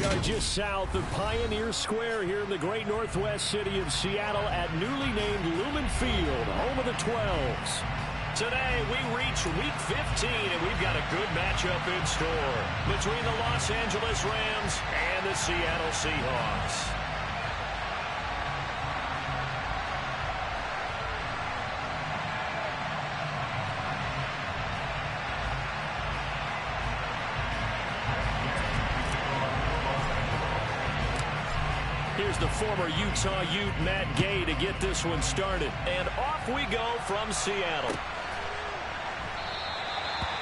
are just south of Pioneer Square here in the great northwest city of Seattle at newly named Lumen Field, home of the 12s. Today, we reach Week 15, and we've got a good matchup in store between the Los Angeles Rams and the Seattle Seahawks. Here's the former Utah Ute, Matt Gay, to get this one started. And off we go from Seattle.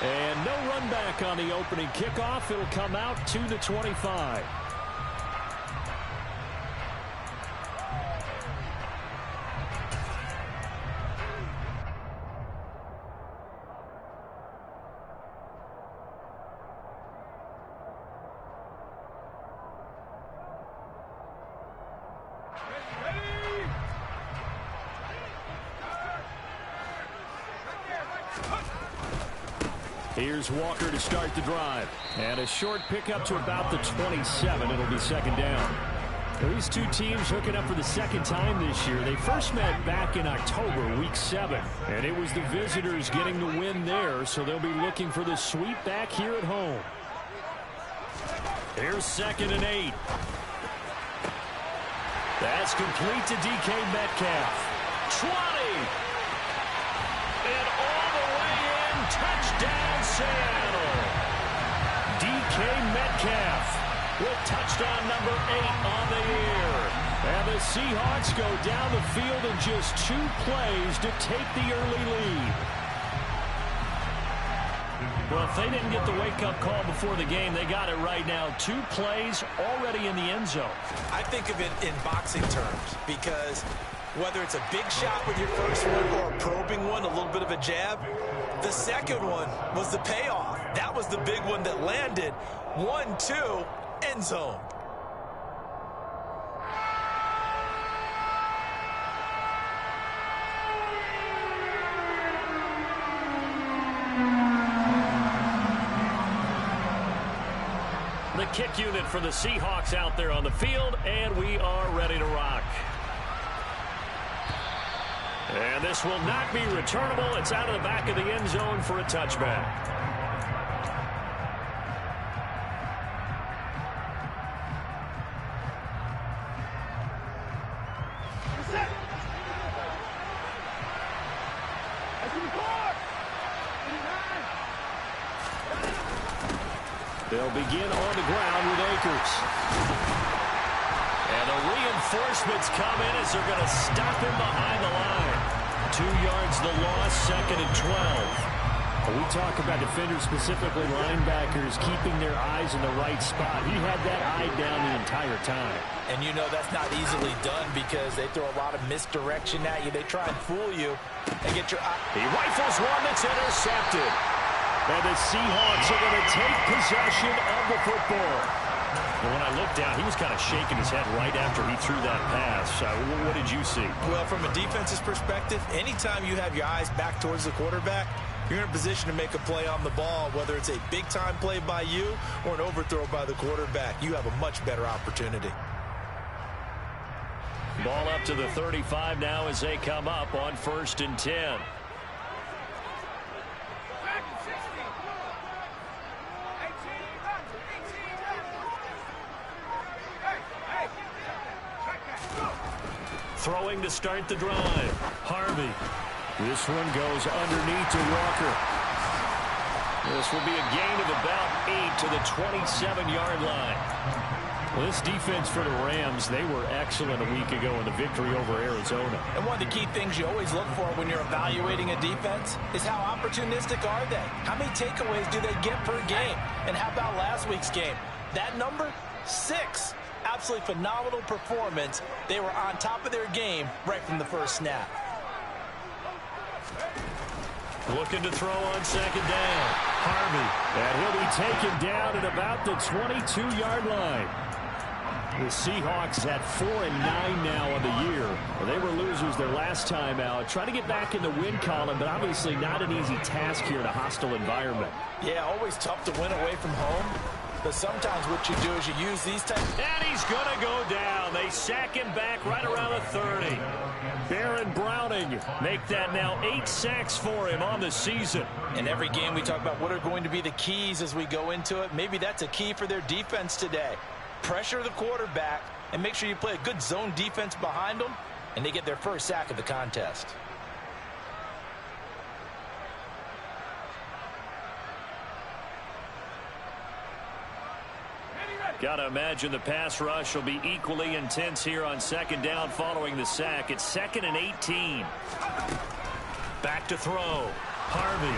And no run back on the opening kickoff. It'll come out to the 25. Here's Walker to start the drive. And a short pickup to about the 27. It'll be second down. These two teams hooking up for the second time this year. They first met back in October, Week 7. And it was the visitors getting the win there, so they'll be looking for the sweep back here at home. Here's 2nd and 8. That's complete to DK Metcalf. 20. And all the way in. Touchdown, Seattle. DK Metcalf with touchdown number 8 on the year. And the Seahawks go down the field in just 2 plays to take the early lead. Well, if they didn't get the wake-up call before the game, they got it right now. 2 plays already in the end zone. I think of it in boxing terms because whether it's a big shot with your first one or a probing one, a little bit of a jab, the second one was the payoff. That was the big one that landed. 1-2, end zone. The kick unit for the Seahawks out there on the field, and we are ready to rock. And this will not be returnable. It's out of the back of the end zone for a touchback. They'll begin on the ground with Akers. And the reinforcements come in as they're going to stop him behind the line. 2 yards the loss, 2nd and 12. We talk about defenders, specifically linebackers, keeping their eyes in the right spot. He had that eye down the entire time. And you know that's not easily done because they throw a lot of misdirection at you. They try and fool you and get your eye. He rifles one that's intercepted. And the Seahawks are going to take possession of the football. And when I looked down, he was kind of shaking his head right after he threw that pass. What did you see? Well, from a defense's perspective, anytime you have your eyes back towards the quarterback, you're in a position to make a play on the ball, whether it's a big-time play by you or an overthrow by the quarterback. You have a much better opportunity. Ball up to the 35 now as they come up on 1st and 10. Throwing to start the drive. Harvey. This one goes underneath to Walker. This will be a gain of about 8 to the 27-yard line. Well, this defense for the Rams, they were excellent a week ago in the victory over Arizona. And one of the key things you always look for when you're evaluating a defense is how opportunistic are they? How many takeaways do they get per game? And how about last week's game? That number, 6. Absolutely phenomenal performance. They were on top of their game right from the first snap. Looking to throw on 2nd down. Harvey. And he'll be taken down at about the 22-yard line. The Seahawks at 4-9 now on the year. Well, they were losers their last time out. Trying to get back in the win column, but obviously not an easy task here in a hostile environment. Yeah, always tough to win away from home. But sometimes what you do is you use these types. And he's going to go down. They sack him back right around the 30. Baron Browning make that now 8 sacks for him on the season. In every game we talk about what are going to be the keys as we go into it. Maybe that's a key for their defense today. Pressure the quarterback and make sure you play a good zone defense behind them, and they get their first sack of the contest. Got to imagine the pass rush will be equally intense here on second down following the sack. It's 2nd and 18. Back to throw. Harvey.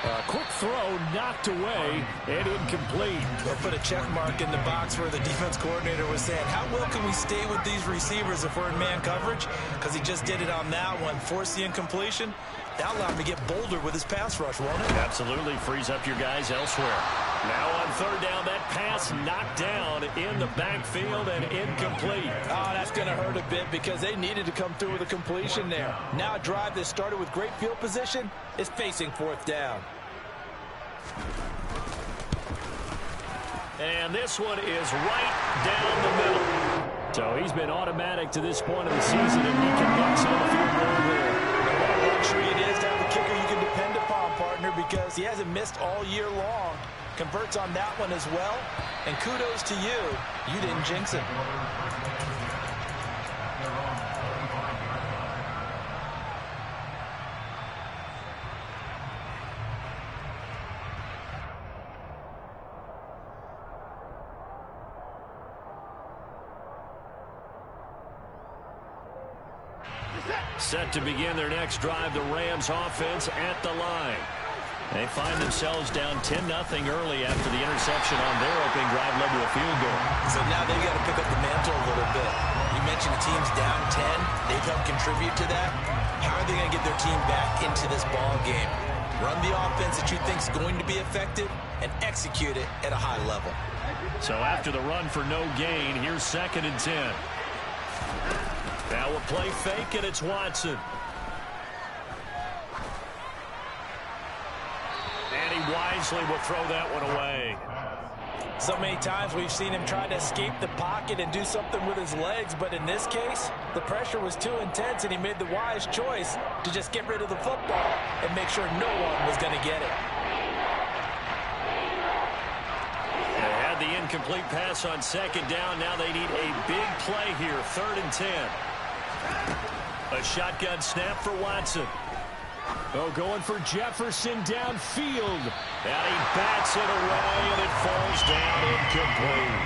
A quick throw knocked away and incomplete. They'll put a check mark in the box where the defense coordinator was saying, how well can we stay with these receivers if we're in man coverage? Because he just did it on that one, forced the incompletion. That'll allow him to get bolder with his pass rush, won't it? Absolutely. Frees up your guys elsewhere. Now on third down, that pass knocked down in the backfield and incomplete. Oh, that's going to hurt a bit because they needed to come through with a completion there. Now a drive that started with great field position is facing fourth down. And this one is right down the middle. So he's been automatic to this point of the season, and he conducts on the field goal there. What a luxury it is to have a kicker you can depend upon, partner, because he hasn't missed all year long. Converts on that one as well. And kudos to you. You didn't jinx it. Set to begin their next drive, the Rams offense at the line. They find themselves down 10-0 early after the interception on their opening drive led to a field goal. So now they've got to pick up the mantle a little bit. You mentioned the team's down 10. They've helped contribute to that. How are they going to get their team back into this ball game? Run the offense that you think is going to be effective and execute it at a high level. So after the run for no gain, here's 2nd and 10. Now a play fake, and it's Watson. And he wisely will throw that one away. So many times we've seen him try to escape the pocket and do something with his legs, but in this case, the pressure was too intense, and he made the wise choice to just get rid of the football and make sure no one was going to get it. They had the incomplete pass on second down. Now they need a big play here, 3rd and 10. A shotgun snap for Watson. Oh, going for Jefferson downfield. And he bats it away, and it falls down incomplete.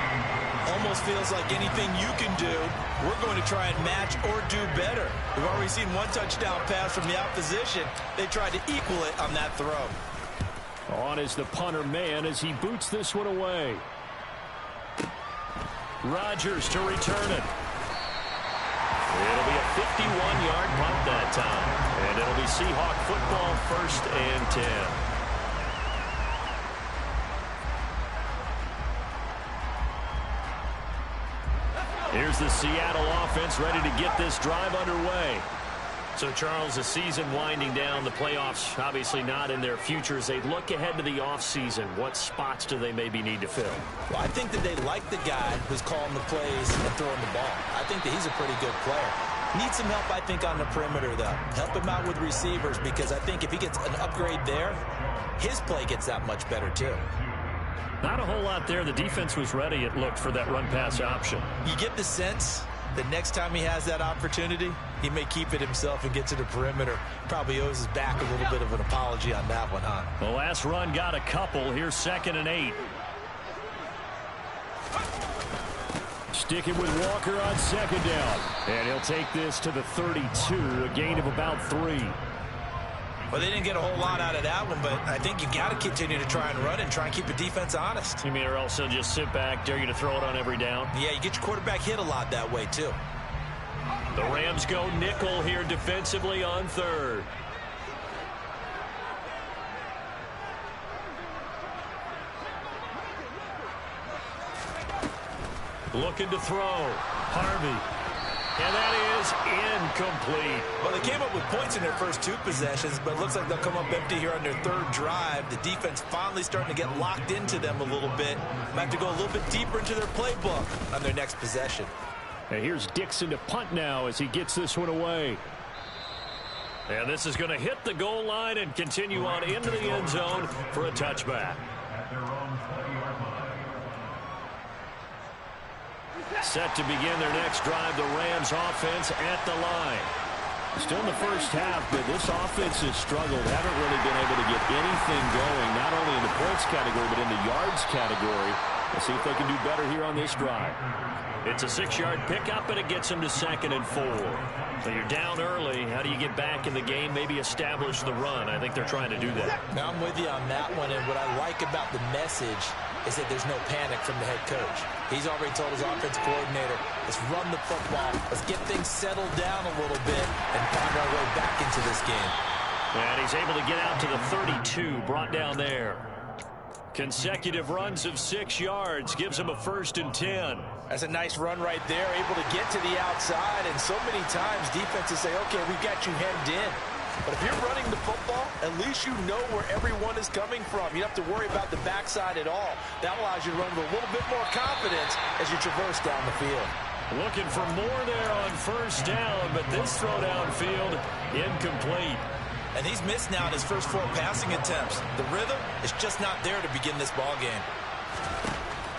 Almost feels like anything you can do, we're going to try and match or do better. We've already seen one touchdown pass from the opposition. They tried to equal it on that throw. On is the punter man as he boots this one away. Rodgers to return it. It'll be a 51-yard punt that time. And it'll be Seahawk football, 1st and 10. Here's the Seattle offense ready to get this drive underway. So, Charles, the season winding down, the playoffs obviously not in their future. As they look ahead to the offseason, what spots do they maybe need to fill? Well, I think that they like the guy who's calling the plays and throwing the ball. I think that he's a pretty good player. Needs some help, I think, on the perimeter, though. Help him out with receivers, because I think if he gets an upgrade there, his play gets that much better, too. Not a whole lot there. The defense was ready, it looked, for that run-pass option. You get the sense that next time he has that opportunity, he may keep it himself and get to the perimeter. Probably owes his back a little bit of an apology on that one, huh? The last run got a couple. Here's 2nd and 8. Sticking with Walker on second down. And he'll take this to the 32, a gain of about 3. Well, they didn't get a whole lot out of that one, but I think you got to continue to try and run and try and keep the defense honest. You mean, or else they'll just sit back, dare you to throw it on every down? Yeah, you get your quarterback hit a lot that way, too. The Rams go nickel here defensively on 3rd. Looking to throw. Harvey. And that is incomplete. Well, they came up with points in their first 2 possessions, but it looks like they'll come up empty here on their 3rd drive. The defense finally starting to get locked into them a little bit. Might have to go a little bit deeper into their playbook on their next possession. And here's Dixon to punt now as he gets this one away. And this is going to hit the goal line and continue on into the end zone for a touchback. Set to begin their next drive, the Rams offense at the line. Still in the first half, but this offense has struggled. Haven't really been able to get anything going, not only in the points category, but in the yards category. Let's see if they can do better here on this drive. It's a 6-yard pickup, and it gets them to 2nd and 4. So you're down early. How do you get back in the game, maybe establish the run? I think they're trying to do that. Now, I'm with you on that one, and what I like about the message is that there's no panic from the head coach. He's already told his offensive coordinator, let's run the football, let's get things settled down a little bit and find our way back into this game. And he's able to get out to the 32, brought down there. Consecutive runs of 6 yards gives him a 1st and 10. That's a nice run right there, able to get to the outside, and so many times defenses say, okay, we've got you hemmed in. But if you're running the football, at least you know where everyone is coming from. You don't have to worry about the backside at all. That allows you to run with a little bit more confidence as you traverse down the field. Looking for more there on 1st down, but this throw downfield incomplete. And he's missed now in his first 4 passing attempts. The rhythm is just not there to begin this ball game.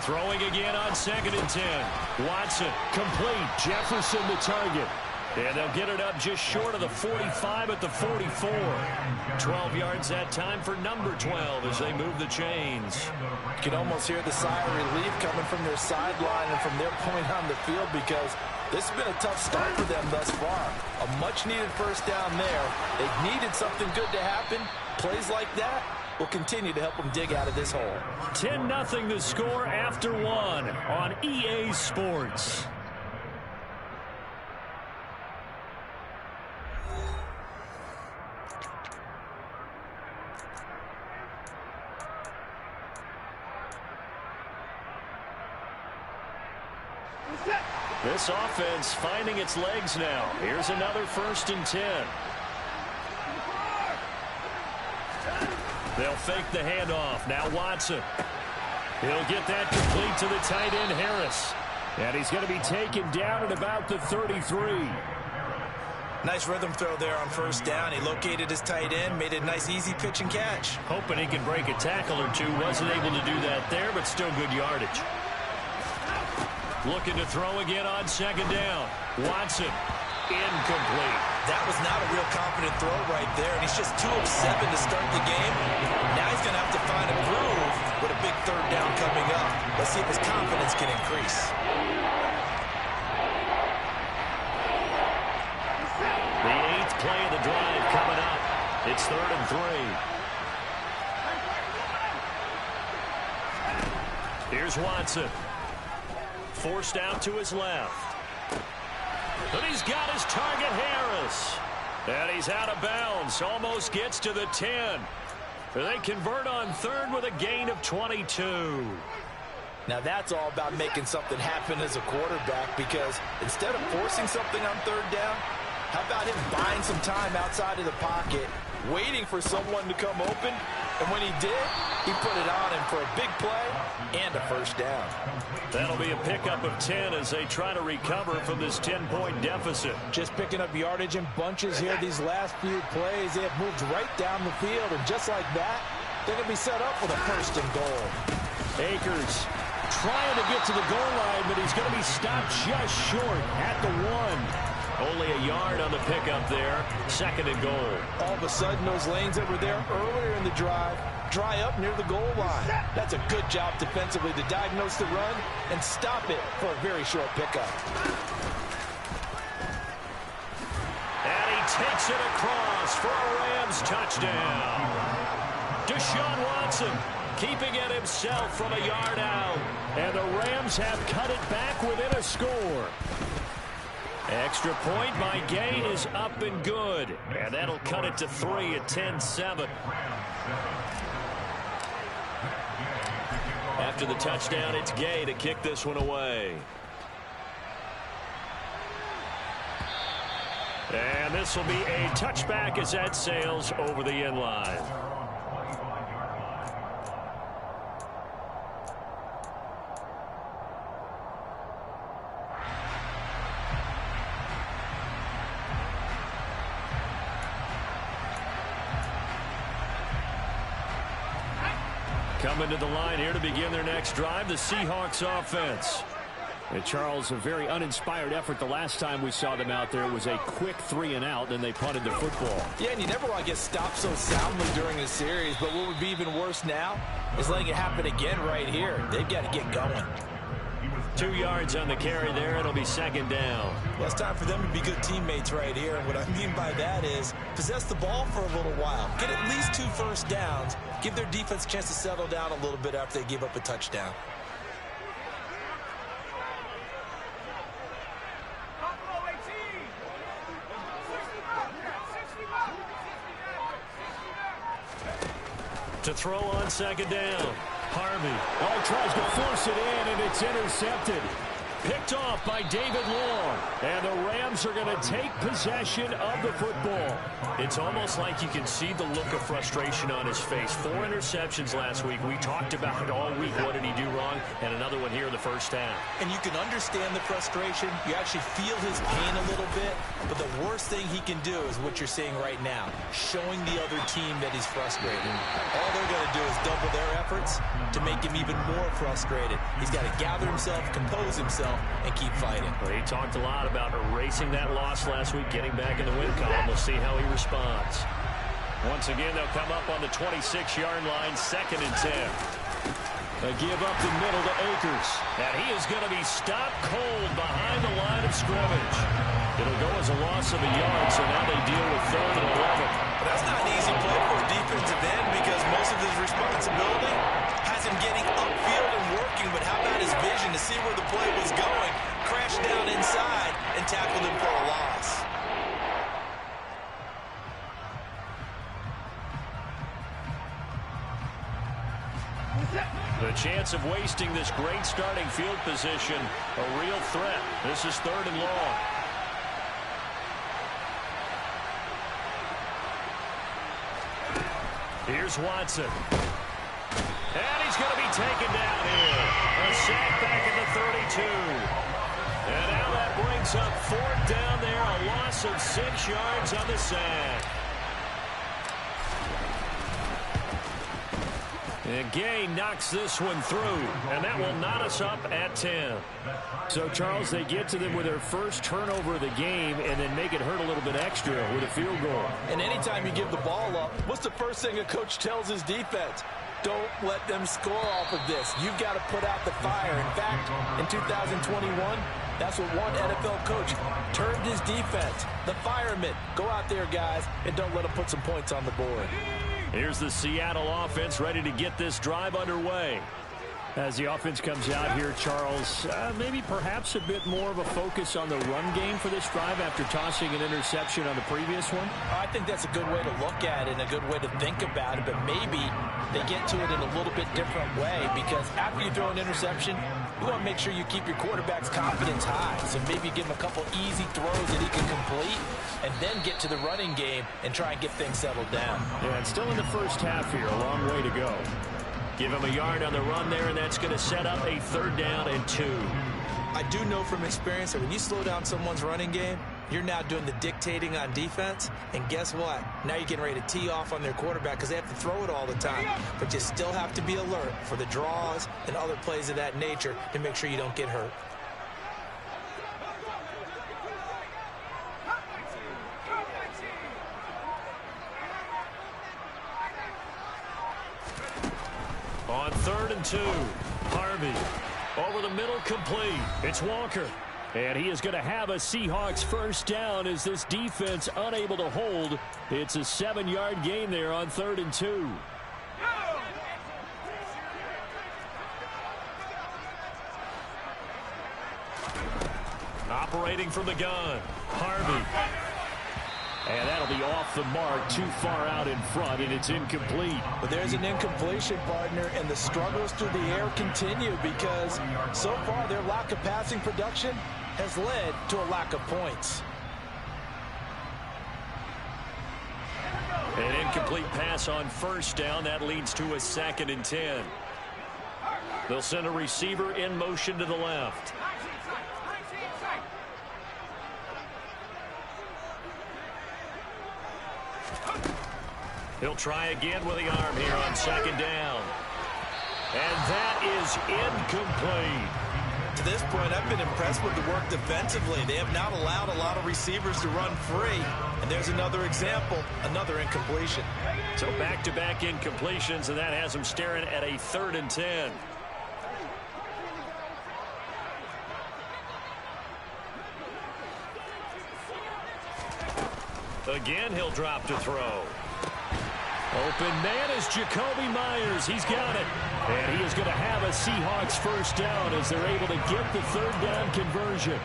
Throwing again on 2nd and 10. Watson complete. Jefferson the target. And they'll get it up just short of the 45 at the 44. 12 yards that time for number 12 as they move the chains. You can almost hear the sigh of relief coming from their sideline and from their point on the field, because this has been a tough start for them thus far. A much-needed 1st down there. They've needed something good to happen. Plays like that will continue to help them dig out of this hole. 10-0 the score after 1 on EA Sports. This offense finding its legs now. Here's another 1st and 10. They'll fake the handoff. Now Watson. He'll get that complete to the tight end, Harris. And he's going to be taken down at about the 33. Nice rhythm throw there on 1st down. He located his tight end, made a nice easy pitch and catch. Hoping he can break a tackle or two. Wasn't able to do that there, but still good yardage. Looking to throw again on 2nd down. Watson, incomplete. That was not a real confident throw right there, and he's just 2 of 7 to start the game. Now he's going to have to find a groove with a big 3rd down coming up. Let's see if his confidence can increase. The 8th play of the drive coming up. It's 3rd and 3. Here's Watson. Forced out to his left. And he's got his target, Harris. And he's out of bounds. Almost gets to the 10. They convert on 3rd with a gain of 22. Now that's all about making something happen as a quarterback, because instead of forcing something on 3rd down, how about him buying some time outside of the pocket, waiting for someone to come open, and when he did, he put it on him for a big play and a 1st down. That'll be a pickup of 10 as they try to recover from this 10-point deficit. Just picking up yardage in bunches here these last few plays. They have moved right down the field, and just like that, they're going to be set up with a 1st and goal. Akers trying to get to the goal line, but he's going to be stopped just short at the 1. Only a yard on the pickup there. 2nd and goal. All of a sudden, those lanes that were there earlier in the drive dry up near the goal line. That's a good job defensively to diagnose the run and stop it for a very short pickup. And he takes it across for a Rams touchdown. Deshaun Watson keeping it himself from a yard out. And the Rams have cut it back within a score. Extra point by gain is up and good. And that'll cut it to 3 at 10-7. After the touchdown, it's Gay to kick this one away. And this will be a touchback as that sails over the end line. Coming to the line here to begin their next drive, the Seahawks offense. And Charles, a very uninspired effort the last time we saw them out there. It was a quick 3-and-out, and they punted the football. Yeah, and you never want to get stopped so soundly during the series, but what would be even worse now is letting it happen again right here. They've got to get going. 2 yards on the carry there. It'll be second down. Well, it's time for them to be good teammates right here, and what I mean by that is possess the ball for a little while. Get at least 2 first downs. Give their defense a chance to settle down a little bit after they give up a touchdown. To throw on second down. Harvey. Oh, tries to force it in, and it's intercepted. Picked off by David Long. And the Rams are going to take possession of the football. It's almost like you can see the look of frustration on his face. 4 interceptions last week. We talked about it all week. What did he do wrong? And another one here in the first half. And you can understand the frustration. You actually feel his pain a little bit. But the worst thing he can do is what you're seeing right now, showing the other team that he's frustrated. All they're going to do is double their efforts to make him even more frustrated. He's got to gather himself, compose himself, and keep fighting. Well, he talked a lot about erasing that loss last week, getting back in the win column. We'll see how he responds. Once again, they'll come up on the 26-yard line, 2nd and 10. A give up the middle to Akers. And he is going to be stopped cold behind the line of scrimmage. It'll go as a loss of a yard, so now they deal with 3rd and 11. But that's not an easy play for a defensive end because most of his responsibility has him getting upfield and working, but how about his vision to see where the play was going, crashed down inside, and tackled him for a loss. The chance of wasting this great starting field position, a real threat. This is 3rd and long. Here's Watson. And he's going to be taken down here. A sack back at the 32. And now that brings up 4th down there. A loss of 6 yards on the sack. And Gay knocks this one through, and that will knot us up at 10. So, Charles, they get to them with their first turnover of the game and then make it hurt a little bit extra with a field goal. And anytime you give the ball up, what's the first thing a coach tells his defense? Don't let them score off of this. You've got to put out the fire. In fact, in 2021, that's what one NFL coach termed his defense. The firemen. Go out there, guys, and don't let them put some points on the board. Here's the Seattle offense ready to get this drive underway. As the offense comes out here, Charles, maybe perhaps a bit more of a focus on the run game for this drive after tossing an interception on the previous one? I think that's a good way to look at it and a good way to think about it, but maybe they get to it in a little bit different way because after you throw an interception, you want to make sure you keep your quarterback's confidence high. So maybe give him a couple easy throws that he can complete and then get to the running game and try and get things settled down. Yeah, it's still in the first half here. A long way to go. Give him a yard on the run there, and that's going to set up a 3rd down and 2. I do know from experience that when you slow down someone's running game, you're now doing the dictating on defense. And guess what? Now you're getting ready to tee off on their quarterback because they have to throw it all the time. But you still have to be alert for the draws and other plays of that nature to make sure you don't get hurt. On 3rd and 2, Harvey over the middle, complete. It's Walker. And he is going to have a Seahawks first down as this defense unable to hold. It's a 7-yard gain there on 3rd and 2. Operating from the gun, Harvey. And that'll be off the mark, too far out in front, and it's incomplete. But there's an incompletion, partner, and the struggles through the air continue because so far their lack of passing production has led to a lack of points. An incomplete pass on first down. That leads to a 2nd and 10. They'll send a receiver in motion to the left. He'll try again with the arm here on 2nd down. And that is incomplete. To this point, I've been impressed with the work defensively. They have not allowed a lot of receivers to run free. And there's another example, another incompletion. So back-to-back incompletions, and that has them staring at a 3rd and 10. Again, he'll drop to throw. Open man is Jacoby Myers. He's got it. And he is going to have a Seahawks first down as they're able to get the 3rd down conversion.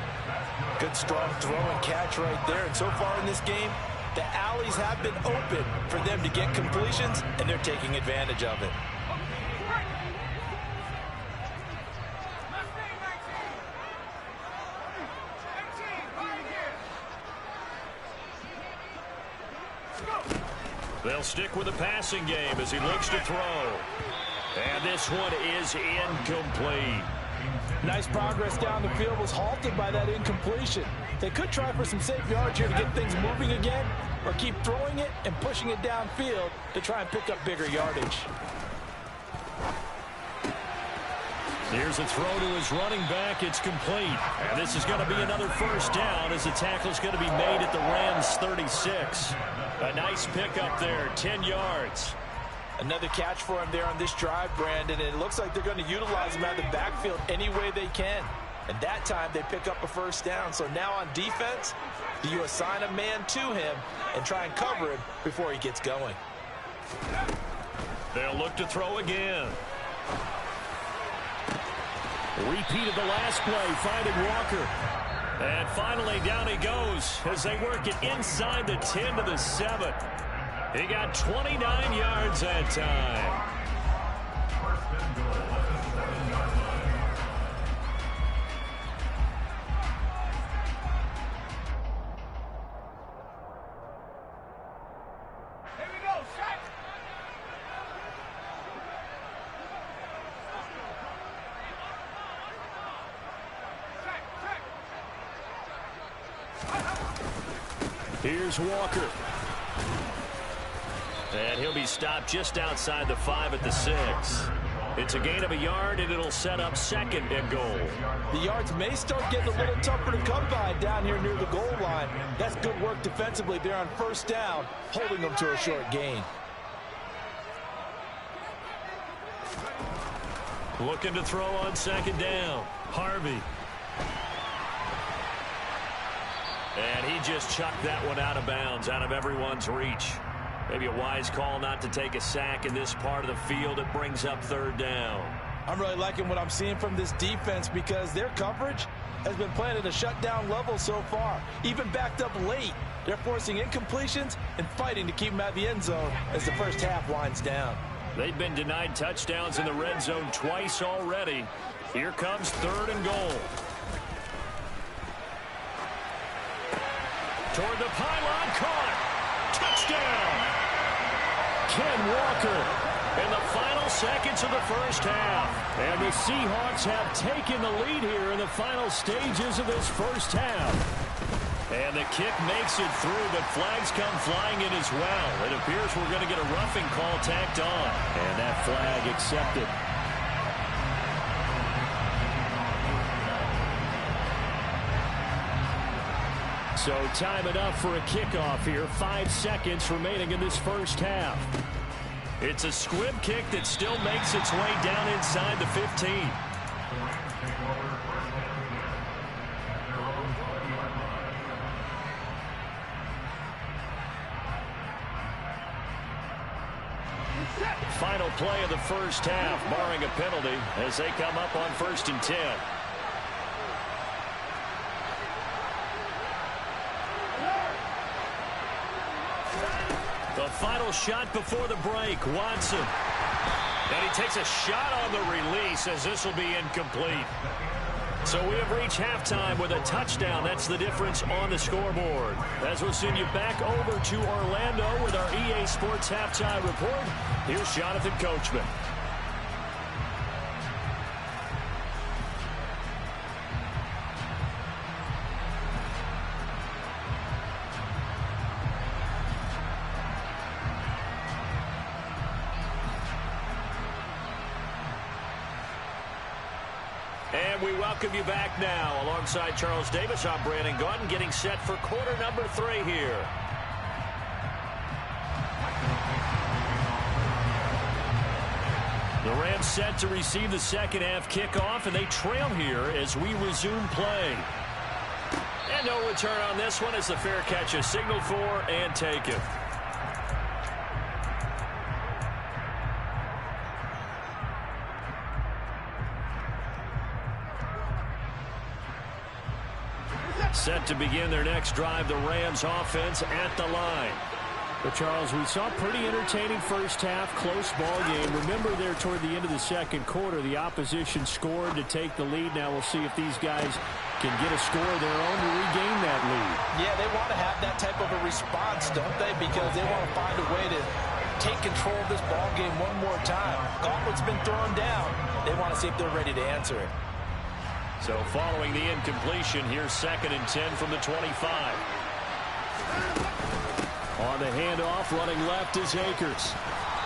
Good strong throw and catch right there. And so far in this game, the alleys have been open for them to get completions, and they're taking advantage of it. They'll stick with the passing game as he looks to throw. And this one is incomplete. Nice progress down the field, was halted by that incompletion. They could try for some safe yards here to get things moving again, or keep throwing it and pushing it downfield to try and pick up bigger yardage. Here's a throw to his running back. It's complete. And this is going to be another first down as the tackle's going to be made at the Rams' 36. A nice pickup there, 10 yards. Another catch for him there on this drive, Brandon, and it looks like they're going to utilize him out of the backfield any way they can. And that time they pick up a first down. So now on defense, do you assign a man to him and try and cover him before he gets going? They'll look to throw again. Repeat of the last play, finding Walker. And finally, down he goes as they work it inside the 10 to the 7. He got 29 yards that time. Here we go, shot. Here's Walker. And he'll be stopped just outside the 5 at the 6. It's a gain of a yard, and it'll set up 2nd and goal. The yards may start getting a little tougher to come by down here near the goal line. That's good work defensively there on first down, holding them to a short gain. Looking to throw on 2nd down. Harvey. And he just chucked that one out of bounds, out of everyone's reach. Maybe a wise call not to take a sack in this part of the field. It brings up 3rd down. I'm really liking what I'm seeing from this defense because their coverage has been playing at a shutdown level so far. Even backed up late, they're forcing incompletions and fighting to keep them out of the end zone as the first half winds down. They've been denied touchdowns in the red zone twice already. Here comes 3rd and goal. Toward the pylon, caught. Touchdown. Ken Walker in the final seconds of the first half. And the Seahawks have taken the lead here in the final stages of this first half. And the kick makes it through, but flags come flying in as well. It appears we're going to get a roughing call tacked on. And that flag accepted. So time enough for a kickoff here. 5 seconds remaining in this first half. It's a squib kick that still makes its way down inside the 15. Final play of the first half, barring a penalty, as they come up on 1st and 10. The final shot before the break, Watson. And he takes a shot on the release as this will be incomplete. So So we have reached halftime with a touchdown. That's the difference on the scoreboard. As we'll send you back over to Orlando with our EA Sports Halftime Report, here's Jonathan Coachman. And we welcome you back now. Alongside Charles Davis, I'm Brandon Gaudin, getting set for quarter number 3 here. The Rams set to receive the second half kickoff, and they trail here as we resume play. And no return on this one as the fair catch is signaled for and taken. Set to begin their next drive, the Rams offense at the line. But Charles, we saw a pretty entertaining first half, close ball game. Remember there toward the end of the second quarter, the opposition scored to take the lead. Now we'll see if these guys can get a score of their own to regain that lead. Yeah, they want to have that type of a response, don't they? Because they want to find a way to take control of this ball game one more time. Gauntlet's been thrown down. They want to see if they're ready to answer it. So following the incompletion, here's 2nd and 10 from the 25. On the handoff, running left is Akers.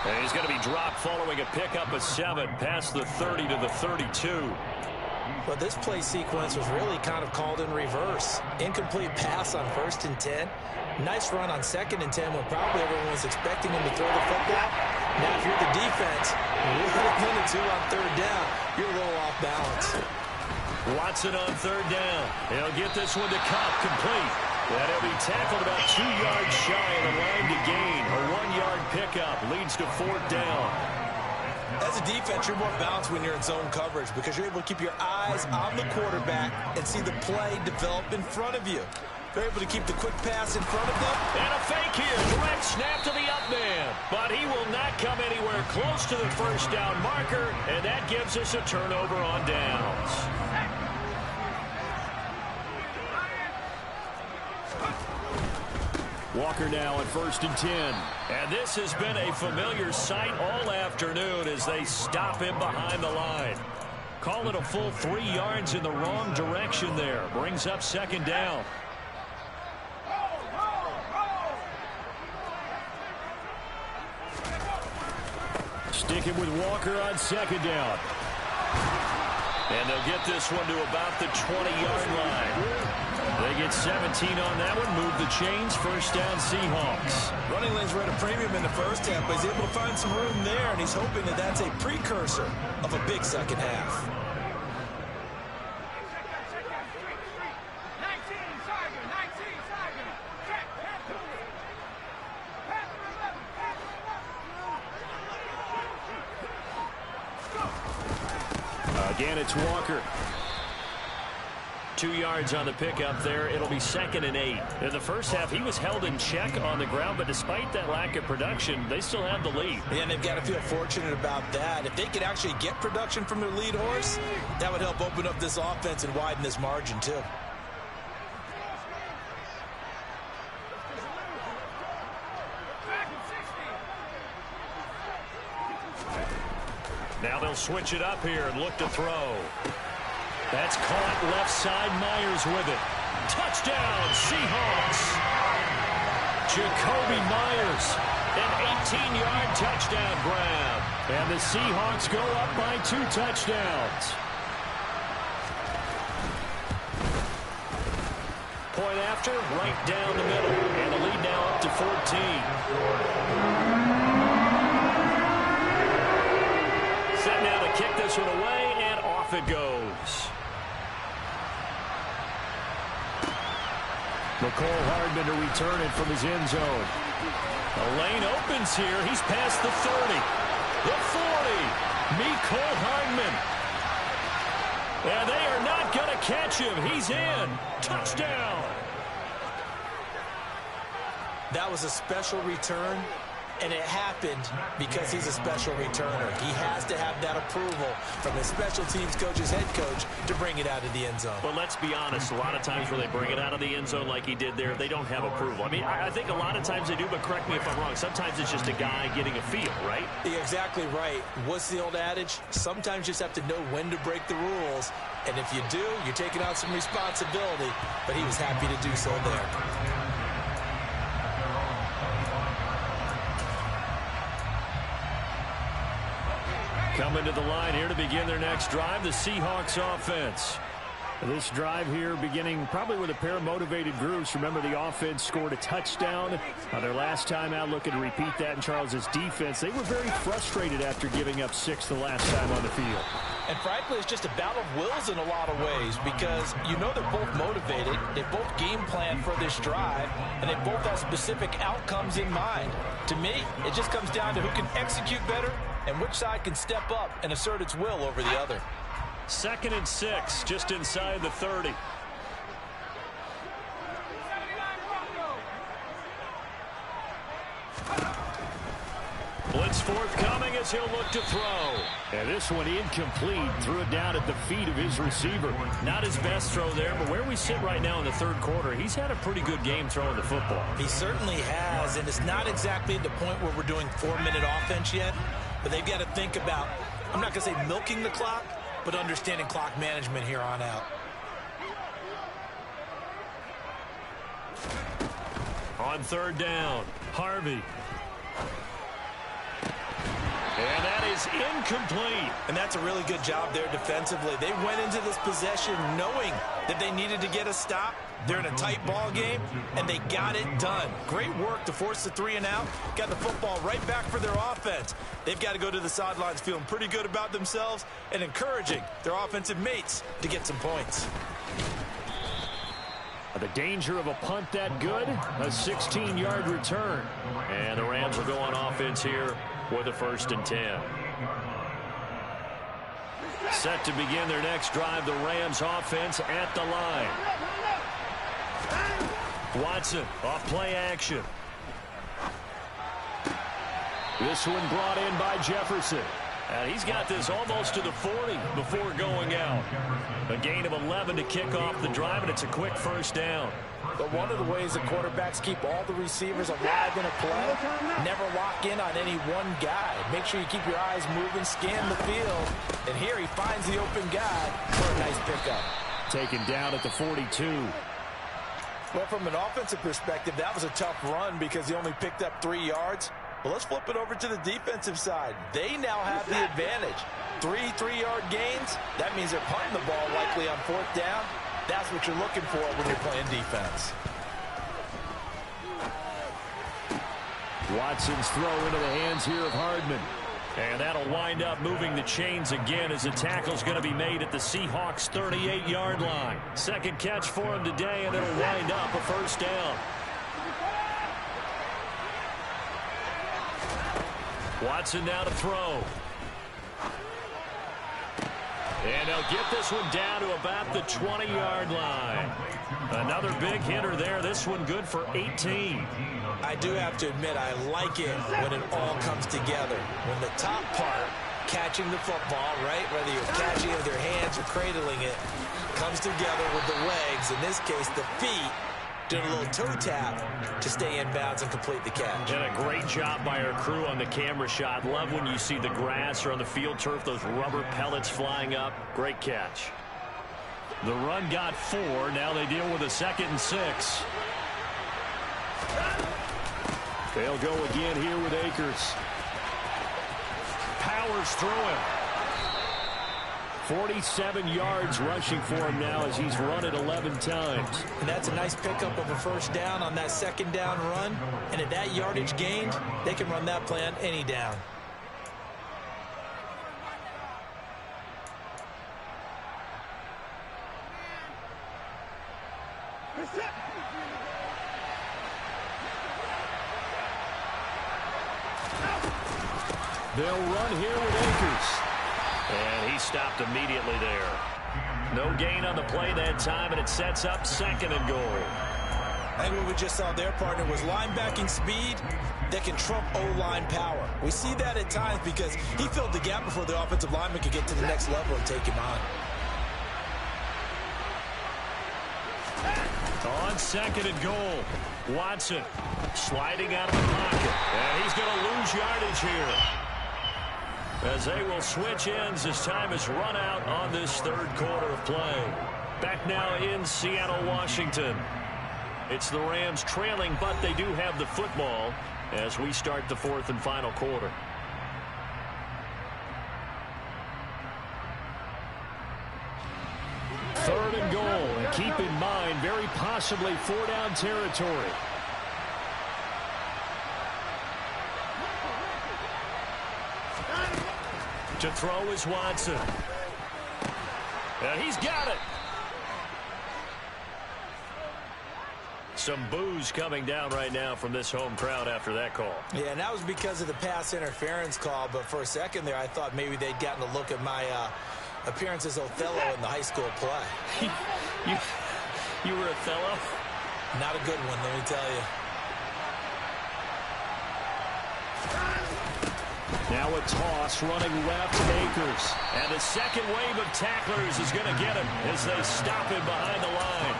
And he's going to be dropped following a pickup of 7 past the 30 to the 32. Well, this play sequence was really kind of called in reverse. Incomplete pass on 1st and 10. Nice run on 2nd and 10 when probably everyone was expecting him to throw the football. Now, if you're the defense, you're going to 2 on 3rd down. You're a little off balance. Watson on 3rd down. He'll get this one to Cup, complete. And he'll be tackled about 2 yards shy of the line to gain. A 1-yard pickup leads to 4th down. As a defense, you're more balanced when you're in zone coverage because you're able to keep your eyes on the quarterback and see the play develop in front of you. They're able to keep the quick pass in front of them. And a fake here. Direct snap to the up man. But he will not come anywhere close to the 1st down marker. And that gives us a turnover on downs. Walker now at 1st and 10. And this has been a familiar sight all afternoon as they stop him behind the line. Call it a full 3 yards in the wrong direction there. Brings up 2nd down. Sticking with Walker on 2nd down. And they'll get this one to about the 20-yard line. They get 17 on that one, move the chains, 1st down Seahawks. Running lanes were at a premium in the first half, but he's able to find some room there, and he's hoping that that's a precursor of a big second half. Again, it's Walker. 2 yards on the pickup there. It'll be 2nd and 8. In the first half, he was held in check on the ground, but despite that lack of production, they still have the lead. Yeah, and they've got to feel fortunate about that. If they could actually get production from their lead horse, that would help open up this offense and widen this margin, too. Now they'll switch it up here and look to throw. That's caught left side. Myers with it. Touchdown, Seahawks. Jacoby Myers, an 18-yard touchdown grab. And the Seahawks go up by 2 touchdowns. Point after, right down the middle. And the lead now up to 14. Set now to kick this one away, and off it goes. McCole Hardman to return it from his end zone. The lane opens here. He's past the 30. The 40. McCole Hardman. And they are not going to catch him. He's in. Touchdown. That was a special return. And it happened because he's a special returner. He has to have that approval from his special teams coach's head coach to bring it out of the end zone. But let's be honest, a lot of times when they bring it out of the end zone like he did there, they don't have approval. I mean, I think a lot of times they do, but correct me if I'm wrong. Sometimes it's just a guy getting a feel, right? You're exactly right. What's the old adage? Sometimes you just have to know when to break the rules. And if you do, you're taking on some responsibility. But he was happy to do so there. Coming to the line here to begin their next drive, the Seahawks offense. This drive here beginning probably with a pair of motivated groups. Remember, the offense scored a touchdown. Their last time out, looking to repeat that in Charles's defense. They were very frustrated after giving up 6 the last time on the field. And frankly, it's just a battle of wills in a lot of ways because you know they're both motivated. They both game plan for this drive, and they both have specific outcomes in mind. To me, it just comes down to who can execute better and which side can step up and assert its will over the other. 2nd and 6, just inside the 30. Blitz forthcoming as he'll look to throw. And this one incomplete. Threw it down at the feet of his receiver. Not his best throw there, but where we sit right now in the 3rd quarter, he's had a pretty good game throwing the football. He certainly has, and it's not exactly at the point where we're doing 4-minute offense yet, but they've got to think about, I'm not going to say milking the clock, but understanding clock management here on out. On 3rd down, Harvey. And that is incomplete. And that's a really good job there defensively. They went into this possession knowing that they needed to get a stop. They're in a tight ball game, and they got it done. Great work to force the 3 and out. Got the football right back for their offense. They've got to go to the sidelines feeling pretty good about themselves and encouraging their offensive mates to get some points. The danger of a punt that good, a 16-yard return. And the Rams will go on offense here with a 1st and 10. Set to begin their next drive, the Rams offense at the line. Watson off play action. This one brought in by Jefferson. And he's got this almost to the 40 before going out. A gain of 11 to kick off the drive, and it's a quick 1st down. But one of the ways that quarterbacks keep all the receivers alive in a play, never lock in on any one guy. Make sure you keep your eyes moving, scan the field. And here he finds the open guy for a nice pickup. Taken down at the 42. Well, from an offensive perspective, that was a tough run because he only picked up 3 yards. But let's flip it over to the defensive side. They now have the advantage. 3 3-yard gains. That means they're punting the ball likely on 4th down. That's what you're looking for when you're playing defense. Watson's throw into the hands here of Hardman. And that'll wind up moving the chains again as the tackle's going to be made at the Seahawks' 38-yard line. 2nd catch for him today, and it'll wind up a 1st down. Watson now to throw. And they'll get this one down to about the 20-yard line. Another big hitter there. This one good for 18. I do have to admit, I like it when it all comes together. When the top part, catching the football, right, whether you're catching it with your hands or cradling it, comes together with the legs, in this case the feet, doing a little toe tap to stay in bounds and complete the catch. And a great job by our crew on the camera shot. Love when you see the grass or on the field turf, those rubber pellets flying up. Great catch. The run got 4. Now they deal with a 2nd and 6. They'll go again here with Akers. Powers through him. 47 yards rushing for him now as he's run it 11 times. And that's a nice pickup of a 1st down on that 2nd down run. And at that yardage gained, they can run that play on any down. They'll run here with Akers. And he stopped immediately there. No gain on the play that time, and it sets up 2nd and goal. I think what we just saw their partner was linebacking speed that can trump O-line power. We see that at times because he filled the gap before the offensive lineman could get to the next level and take him on. On 2nd and goal, Watson sliding out of the pocket. And he's going to lose yardage here, as they will switch ends as time has run out on this 3rd quarter of play. Back now in Seattle, Washington. It's the Rams trailing, but they do have the football as we start the 4th and final quarter. Third and goal, and keep in mind, very possibly 4-down territory. To throw is Watson. And he's got it. Some boos coming down right now from this home crowd after that call. Yeah, and that was because of the pass interference call, but for a second there I thought maybe they'd gotten a look at my appearance as Othello in the high school play. You were Othello? Not a good one, let me tell you. Now a toss running left, Akers. And the second wave of tacklers is going to get him as they stop him behind the line.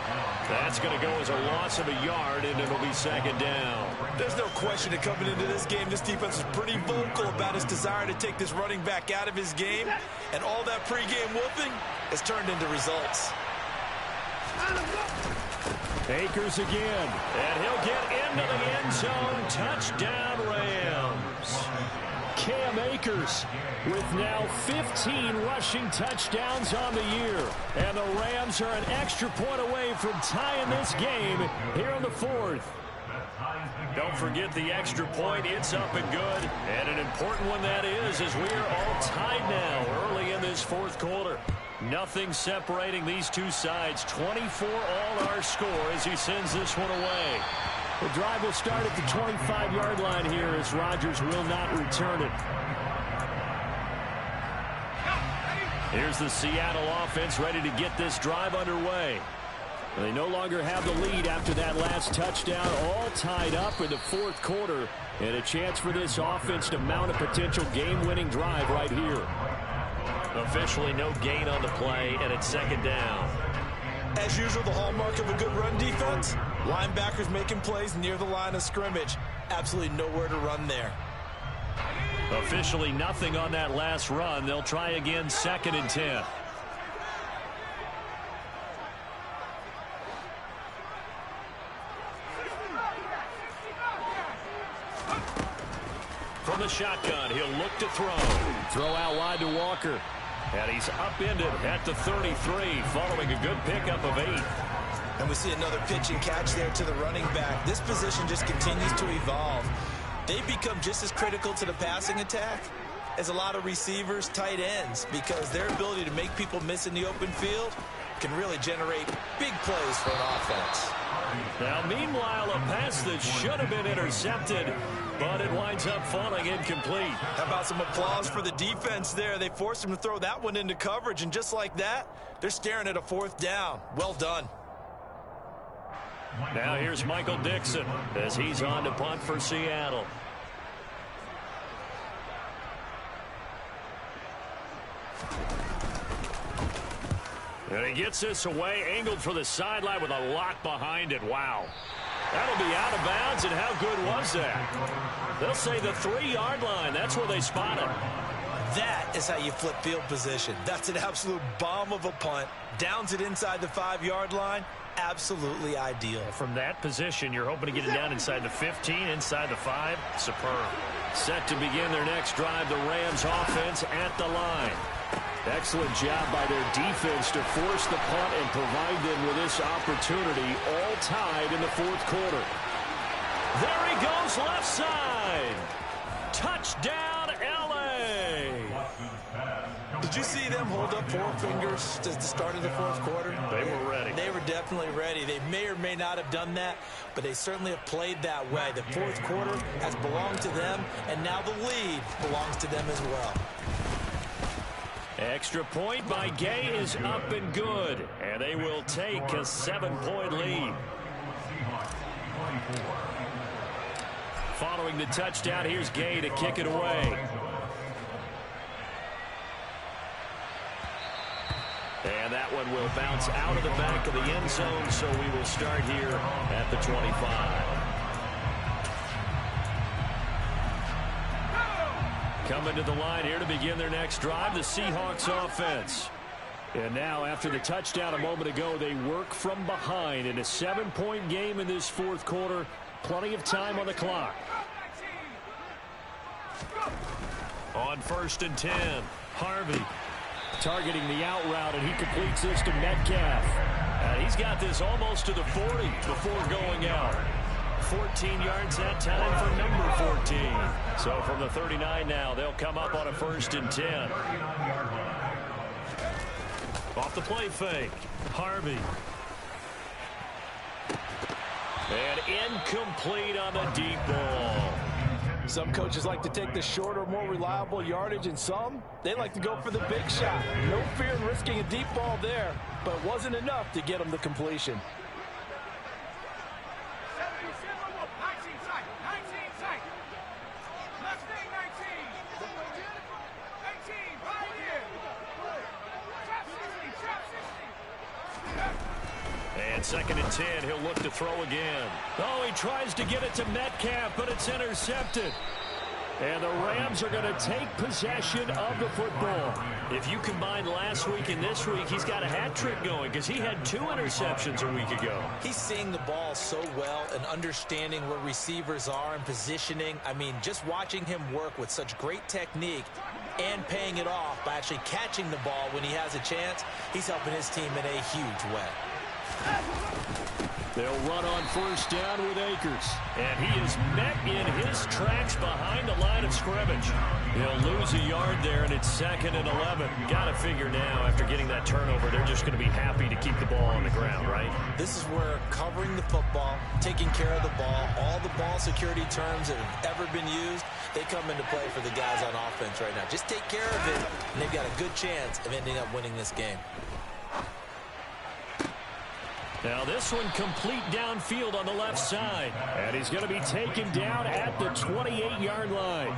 That's going to go as a loss of a yard, and it'll be 2nd down. There's no question that coming into this game, this defense is pretty vocal about his desire to take this running back out of his game. And all that pregame whooping has turned into results. Akers again. And he'll get into the end zone. Touchdown, Rams. Cam Akers with now 15 rushing touchdowns on the year. And the Rams are an extra point away from tying this game here in the 4th. Don't forget the extra point. It's up and good. And an important one that is, as we are all tied now early in this 4th quarter. Nothing separating these two sides. 24 all our score as he sends this one away. The drive will start at the 25-yard line here as Rodgers will not return it. Here's the Seattle offense ready to get this drive underway. They no longer have the lead after that last touchdown, all tied up in the 4th quarter, and a chance for this offense to mount a potential game-winning drive right here. Officially no gain on the play, and it's 2nd down. As usual, the hallmark of a good run defense, linebackers making plays near the line of scrimmage. Absolutely nowhere to run there. Officially nothing on that last run. They'll try again, 2nd and 10. From the shotgun, he'll look to throw. Throw out wide to Walker. And he's upended at the 33, following a good pickup of 8. And we see another pitch and catch there to the running back. This position just continues to evolve. They become just as critical to the passing attack as a lot of receivers, tight ends, because their ability to make people miss in the open field can really generate big plays for an offense. Now, meanwhile, a pass that should have been intercepted, but it winds up falling incomplete. How about some applause for the defense there? They forced him to throw that one into coverage, and just like that, they're staring at a 4th down. Well done. Now here's Michael Dixon as he's on to punt for Seattle. And he gets this away, angled for the sideline with a lock behind it. Wow. That'll be out of bounds, and how good was that? They'll say the 3-yard line. That's where they spot it. That is how you flip field position. That's an absolute bomb of a punt. Downs it inside the 5-yard line. Absolutely ideal. From that position, you're hoping to get it down inside the 15, inside the 5. Superb. Set to begin their next drive, the Rams offense at the line. Excellent job by their defense to force the punt and provide them with this opportunity, all tied in the 4th quarter. There he goes, left side. Touchdown, L.A. Did you see them hold up 4 fingers at the start of the 4th quarter? They were ready. They were definitely ready. They may or may not have done that, but they certainly have played that way. The 4th quarter has belonged to them, and now the lead belongs to them as well. Extra point by Gay is up and good, and they will take a 7-point lead. Following the touchdown, here's Gay to kick it away. And that one will bounce out of the back of the end zone, so we will start here at the 25. Coming to the line here to begin their next drive, the Seahawks offense. And now, after the touchdown a moment ago, they work from behind in a 7-point game in this fourth quarter. Plenty of time on the clock. On 1st and 10, Harvey targeting the out route, and he completes this to Metcalf. And he's got this almost to the 40 before going out. 14 yards that time for number 14. So from the 39 now, they'll come up on a 1st and 10. Off the play fake, Harvey. And incomplete on the deep ball. Some coaches like to take the shorter, more reliable yardage, and some, they like to go for the big shot. No fear in risking a deep ball there, but it wasn't enough to get them the completion. And 2nd and 10, he'll look to throw again. Oh, he tries to get it to Metcalf, but it's intercepted. And the Rams are going to take possession of the football. If you combine last week and this week, he's got a hat trick going because he had 2 interceptions a week ago. He's seeing the ball so well and understanding where receivers are and positioning. I mean, just watching him work with such great technique and paying it off by actually catching the ball when he has a chance, he's helping his team in a huge way. They'll run on 1st down with Akers. And he is met in his tracks behind the line of scrimmage. He'll lose a yard there, and it's 2nd and 11. Got to figure now, after getting that turnover, they're just going to be happy to keep the ball on the ground, right? This is where covering the football, taking care of the ball, all the ball security terms that have ever been used, they come into play for the guys on offense right now. Just take care of it, and they've got a good chance of ending up winning this game. Now this one complete downfield on the left side. And he's going to be taken down at the 28-yard line.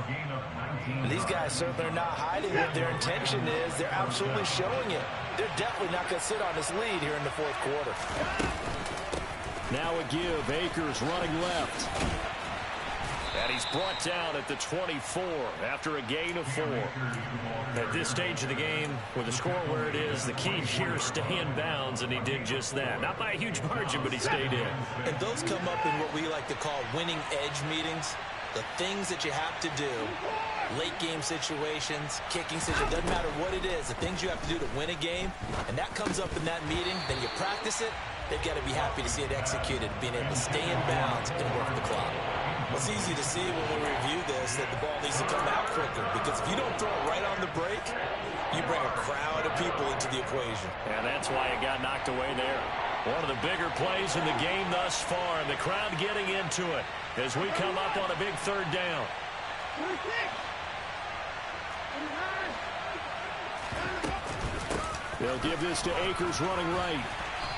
And these guys certainly are not hiding what their intention is. They're absolutely showing it. They're definitely not going to sit on this lead here in the fourth quarter. Now a give. Akers running left. And he's brought down at the 24 after a gain of 4. At this stage of the game, with the score where it is, the key here is stay in bounds, and he did just that. Not by a huge margin, but he stayed in. And those come up in what we like to call winning edge meetings. The things that you have to do, late game situations, kicking situations, doesn't matter what it is, the things you have to do to win a game, and that comes up in that meeting, then you practice it, they've got to be happy to see it executed, being able to stay in bounds and work the clock. It's easy to see when we review this that the ball needs to come out quicker, because if you don't throw it right on the break, you bring a crowd of people into the equation. And that's why it got knocked away there. One of the bigger plays in the game thus far, and the crowd getting into it as we come up on a big 3rd down. They'll give this to Akers running right.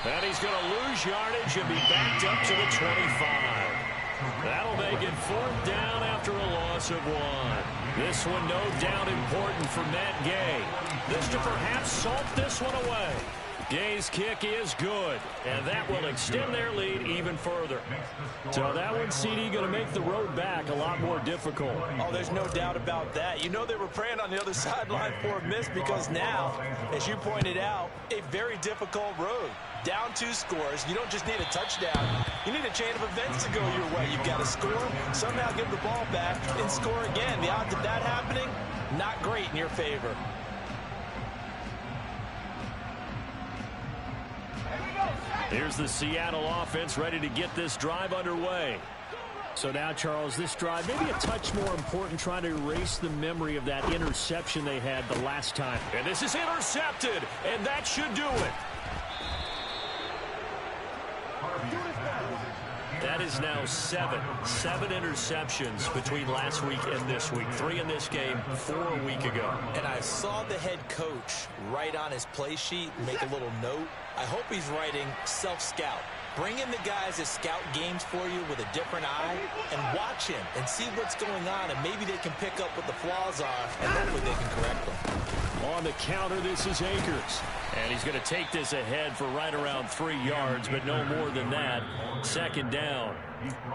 And he's going to lose yardage and be backed up to the 25. That'll make it 4th down after a loss of 1. This one no doubt important for Matt Gay. This to perhaps salt this one away. Gay's kick is good, and that will extend their lead even further. So that one, CD, going to make the road back a lot more difficult. Oh, there's no doubt about that. You know they were praying on the other sideline for a miss, because now, as you pointed out, a very difficult road. Down 2 scores. You don't just need a touchdown. You need a chain of events to go your way. You've got to score, somehow give the ball back, and score again. The odds of that happening, not great in your favor. Here's the Seattle offense ready to get this drive underway. So now, Charles, this drive maybe a touch more important, trying to erase the memory of that interception they had the last time. And this is intercepted, and that should do it. That is now 7 interceptions between last week and this week. 3 in this game, 4 a week ago. And I saw the head coach write on his play sheet, make a little note. I hope he's writing self-scout. Bring in the guys that scout games for you with a different eye and watch him and see what's going on, and maybe they can pick up what the flaws are, and hopefully they can correct them. On the counter, this is Akers. And he's going to take this ahead for right around 3 yards, but no more than that. Second down.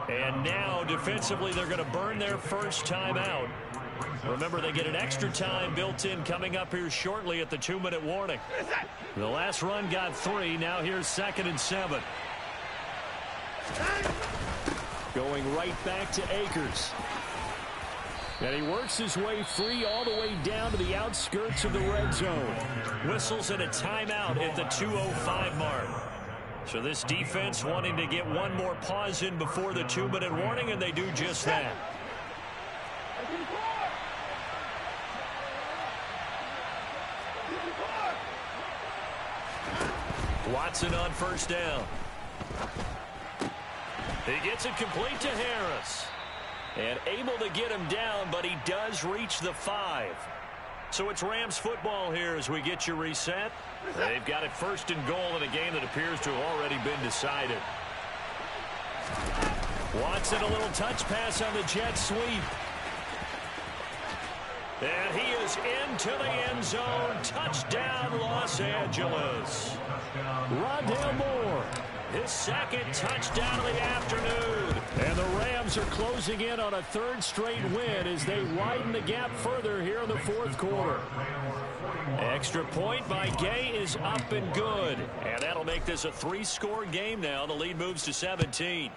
And now, defensively, they're going to burn their first time out. Remember, they get an extra time built in coming up here shortly at the 2-minute warning. The last run got 3. Now here's 2nd and 7. Going right back to Akers. And he works his way free all the way down to the outskirts of the red zone. Whistles and a timeout at the 2:05 mark. So this defense wanting to get one more pause in before the 2-minute warning, and they do just that. Watson on first down. He gets it complete to Harris. And able to get him down, but he does reach the 5. So it's Rams football here as we get you reset. They've got it 1st and goal in a game that appears to have already been decided. Watson, a little touch pass on the jet sweep. And he is into the end zone. Touchdown, Los Angeles. Rondale Moore. His 2nd touchdown of the afternoon. And the Rams are closing in on a 3rd straight win as they widen the gap further here in the 4th quarter. Extra point by Gay is up and good. And that'll make this a 3-score game now. The lead moves to 17.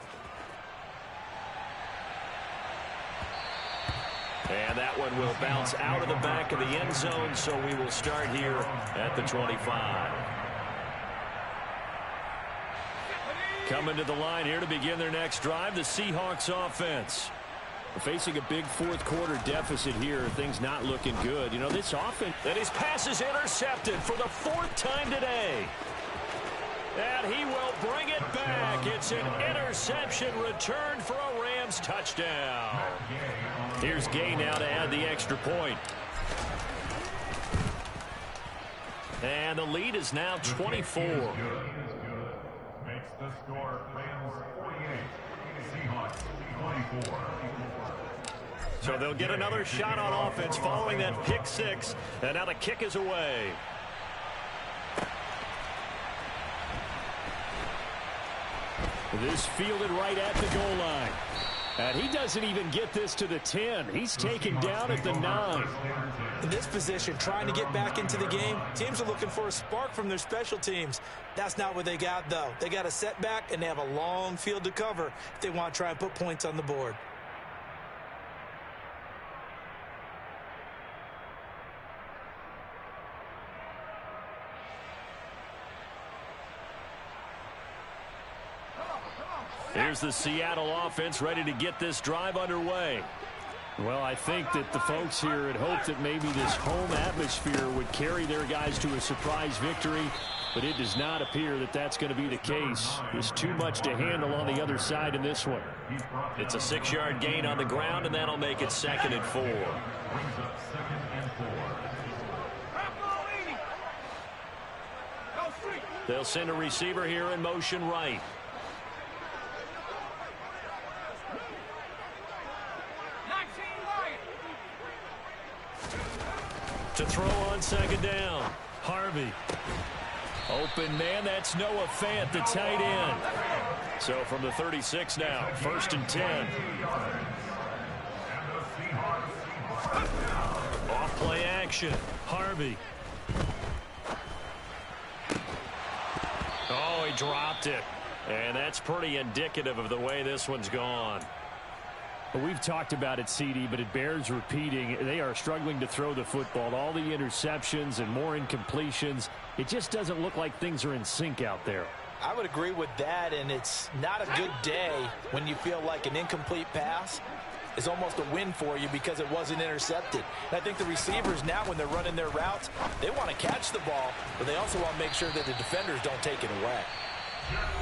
And that one will bounce out of the back of the end zone, so we will start here at the 25. Coming to the line here to begin their next drive, the Seahawks offense. Facing a big 4th quarter deficit here, things not looking good. You know, this offense... And his pass is intercepted for the 4th time today. And he will bring it back. It's an interception returned for a Rams touchdown. Here's Gay now to add the extra point. And the lead is now 24. Makes the score Rams 48, Seahawks 24. So they'll get another shot on offense following that pick 6. And now the kick is away. This fielded right at the goal line. And he doesn't even get this to the 10. He's taken down at the 9. In this position, trying to get back into the game, teams are looking for a spark from their special teams. That's not what they got, though. They got a setback, and they have a long field to cover if they want to try and put points on the board. Here's the Seattle offense ready to get this drive underway. Well, I think that the folks here had hoped that maybe this home atmosphere would carry their guys to a surprise victory, but it does not appear that that's going to be the case. There's too much to handle on the other side in this one. It's a 6-yard gain on the ground, and that'll make it 2nd and 4. They'll send a receiver here in motion right. To throw on 2nd down. Harvey. Open man, that's Noah Fant, the tight end. So from the 36 now, 1st and 10. Off play action. Harvey. Oh, he dropped it. And that's pretty indicative of the way this one's gone. We've talked about it, CD, but it bears repeating. They are struggling to throw the football. All the interceptions and more incompletions. It just doesn't look like things are in sync out there. I would agree with that, and it's not a good day when you feel like an incomplete pass is almost a win for you because it wasn't intercepted. And I think the receivers now, when they're running their routes, they want to catch the ball, but they also want to make sure that the defenders don't take it away.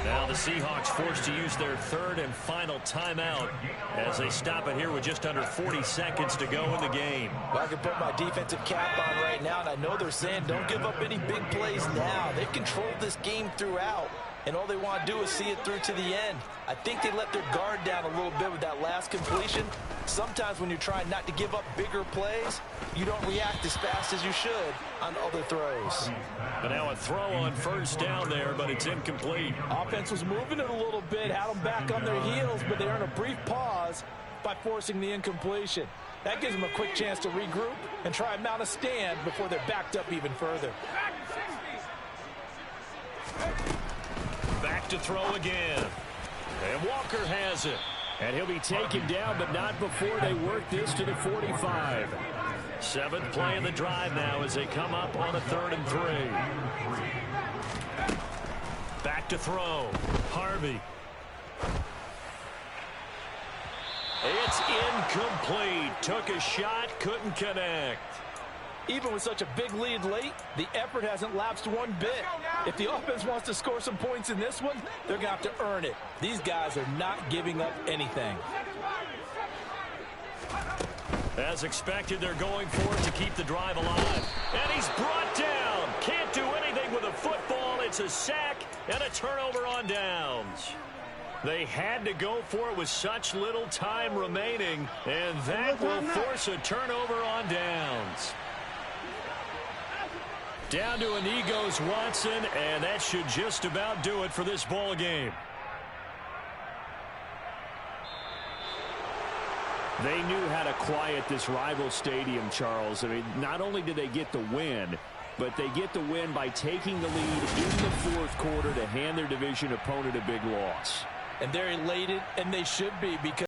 Now the Seahawks forced to use their 3rd and final timeout as they stop it here with just under 40 seconds to go in the game. Well, I can put my defensive cap on right now, and I know they're saying don't give up any big plays now. They've controlled this game throughout. and all they want to do is see it through to the end. I think they let their guard down a little bit with that last completion. Sometimes when you're trying not to give up bigger plays, you don't react as fast as you should on other throws. But now a throw on first down there, but it's incomplete. Offense was moving it a little bit, had them back on their heels, but they earned a brief pause by forcing the incompletion. That gives them a quick chance to regroup and try and mount a stand before they're backed up even further. Back to throw again. And Walker has it. And he'll be taken down, but not before they work this to the 45. Seventh play of the drive now as they come up on a 3rd and 3. Back to throw. Harvey. It's incomplete. Took a shot, couldn't connect. Even with such a big lead late, the effort hasn't lapsed one bit. If the offense wants to score some points in this one, they're going to have to earn it. These guys are not giving up anything. As expected, they're going for it to keep the drive alive. And he's brought down. Can't do anything with a football. It's a sack and a turnover on downs. They had to go for it with such little time remaining, and that will force a turnover on downs. Down to a knee goes Watson, and that should just about do it for this ball game. They knew how to quiet this rival stadium, Charles. I mean, not only did they get the win, but they get the win by taking the lead in the 4th quarter to hand their division opponent a big loss. And they're elated, and they should be, because